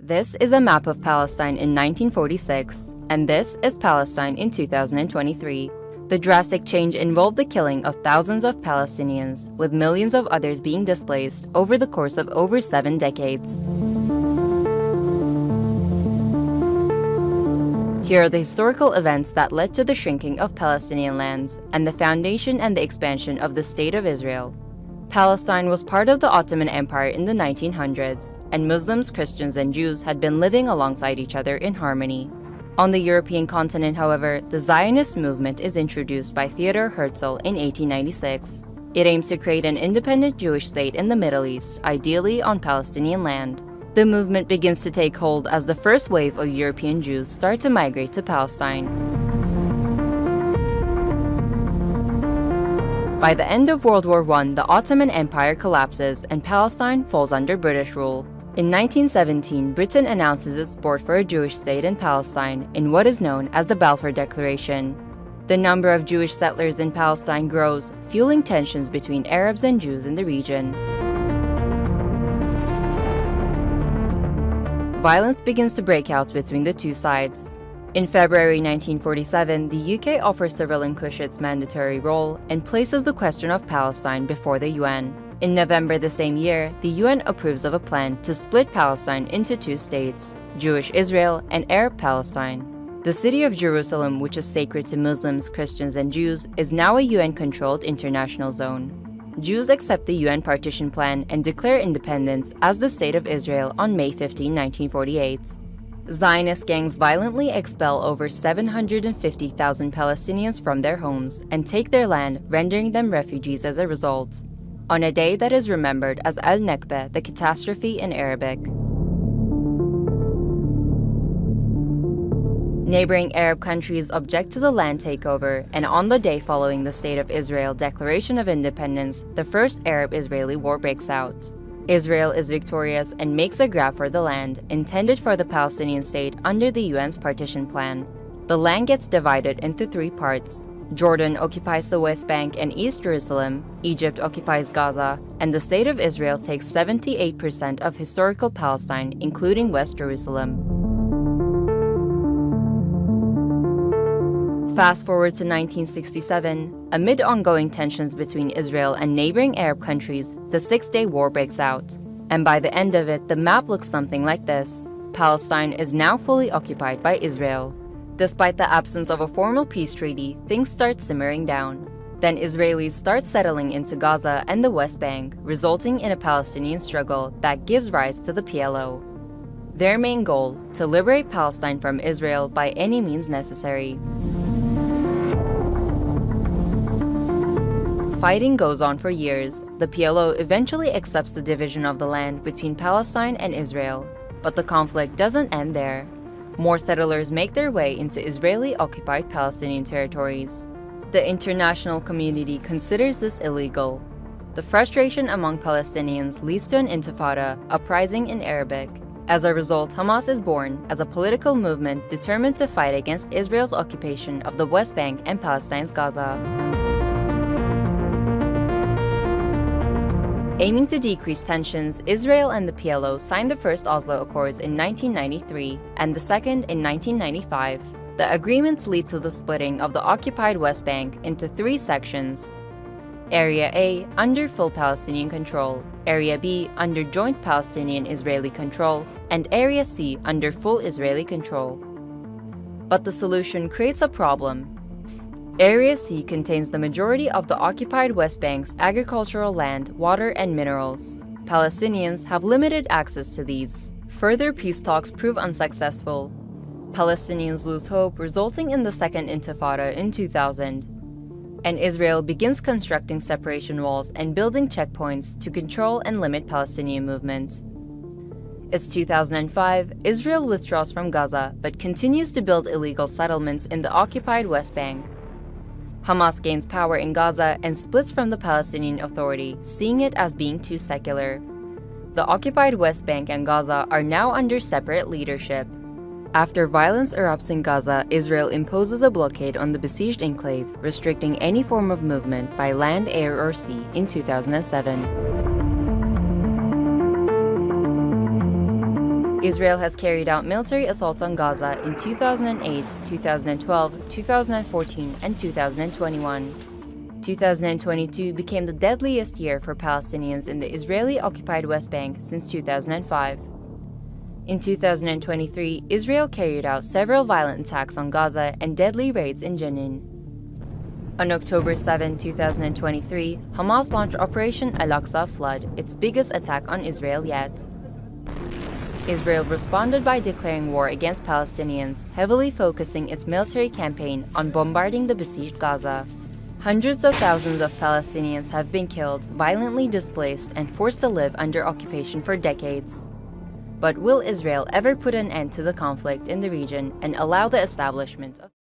This is a map of Palestine in 1946, and this is Palestine in 2023. The drastic change involved the killing of thousands of Palestinians, with millions of others being displaced over the course of over 7 decades. Here are the historical events that led to the shrinking of Palestinian lands and the foundation and the expansion of the State of Israel. Palestine was part of the Ottoman Empire in the 1900s, and Muslims, Christians, and Jews had been living alongside each other in harmony. On the European continent, however, the Zionist movement is introduced by Theodor Herzl in 1896. It aims to create an independent Jewish state in the Middle East, ideally on Palestinian land. The movement begins to take hold as the first wave of European Jews start to migrate to Palestine. By the end of World War I, the Ottoman Empire collapses and Palestine falls under British rule. In 1917, Britain announces its support for a Jewish state in Palestine in what is known as the Balfour Declaration. The number of Jewish settlers in Palestine grows, fueling tensions between Arabs and Jews in the region. Violence begins to break out between the two sides. In February 1947, the UK offers to relinquish its mandatory role and places the question of Palestine before the UN. In November the same year, the UN approves of a plan to split Palestine into 2 states, Jewish Israel and Arab Palestine. The city of Jerusalem, which is sacred to Muslims, Christians, and Jews, is now a UN-controlled international zone. Jews accept the UN partition plan and declare independence as the State of Israel on May 15, 1948. Zionist gangs violently expel over 750,000 Palestinians from their homes and take their land, rendering them refugees as a result. On a day that is remembered as Al-Nakba, the catastrophe in Arabic. Neighboring Arab countries object to the land takeover, and on the day following the State of Israel Declaration of Independence, the first Arab-Israeli war breaks out. Israel is victorious and makes a grab for the land intended for the Palestinian state under the UN's partition plan. The land gets divided into 3 parts. Jordan occupies the West Bank and East Jerusalem, Egypt occupies Gaza, and the State of Israel takes 78% of historical Palestine, including West Jerusalem. Fast forward to 1967, amid ongoing tensions between Israel and neighboring Arab countries, the Six-Day War breaks out. And by the end of it, the map looks something like this. Palestine is now fully occupied by Israel. Despite the absence of a formal peace treaty, things start simmering down. Then Israelis start settling into Gaza and the West Bank, resulting in a Palestinian struggle that gives rise to the PLO. Their main goal, to liberate Palestine from Israel by any means necessary. Fighting goes on for years. The PLO eventually accepts the division of the land between Palestine and Israel, but the conflict doesn't end there. More settlers make their way into Israeli-occupied Palestinian territories. The international community considers this illegal. The frustration among Palestinians leads to an intifada, uprising in Arabic. As a result, Hamas is born as a political movement determined to fight against Israel's occupation of the West Bank and Palestine's Gaza. Aiming to decrease tensions, Israel and the PLO signed the first Oslo Accords in 1993 and the second in 1995. The agreements lead to the splitting of the occupied West Bank into 3 sections. Area A under full Palestinian control, Area B under joint Palestinian-Israeli control, and Area C under full Israeli control. But the solution creates a problem. Area C contains the majority of the occupied West Bank's agricultural land, water, and minerals. Palestinians have limited access to these. Further peace talks prove unsuccessful. Palestinians lose hope, resulting in the Second Intifada in 2000. And Israel begins constructing separation walls and building checkpoints to control and limit Palestinian movement. It's 2005, Israel withdraws from Gaza but continues to build illegal settlements in the occupied West Bank. Hamas gains power in Gaza and splits from the Palestinian Authority, seeing it as being too secular. The occupied West Bank and Gaza are now under separate leadership. After violence erupts in Gaza, Israel imposes a blockade on the besieged enclave, restricting any form of movement by land, air, or sea in 2007. Israel has carried out military assaults on Gaza in 2008, 2012, 2014, and 2021. 2022 became the deadliest year for Palestinians in the Israeli-occupied West Bank since 2005. In 2023, Israel carried out several violent attacks on Gaza and deadly raids in Jenin. On October 7, 2023, Hamas launched Operation Al-Aqsa Flood, its biggest attack on Israel yet. Israel responded by declaring war against Palestinians, heavily focusing its military campaign on bombarding the besieged Gaza. Hundreds of thousands of Palestinians have been killed, violently displaced, and forced to live under occupation for decades. But will Israel ever put an end to the conflict in the region and allow the establishment of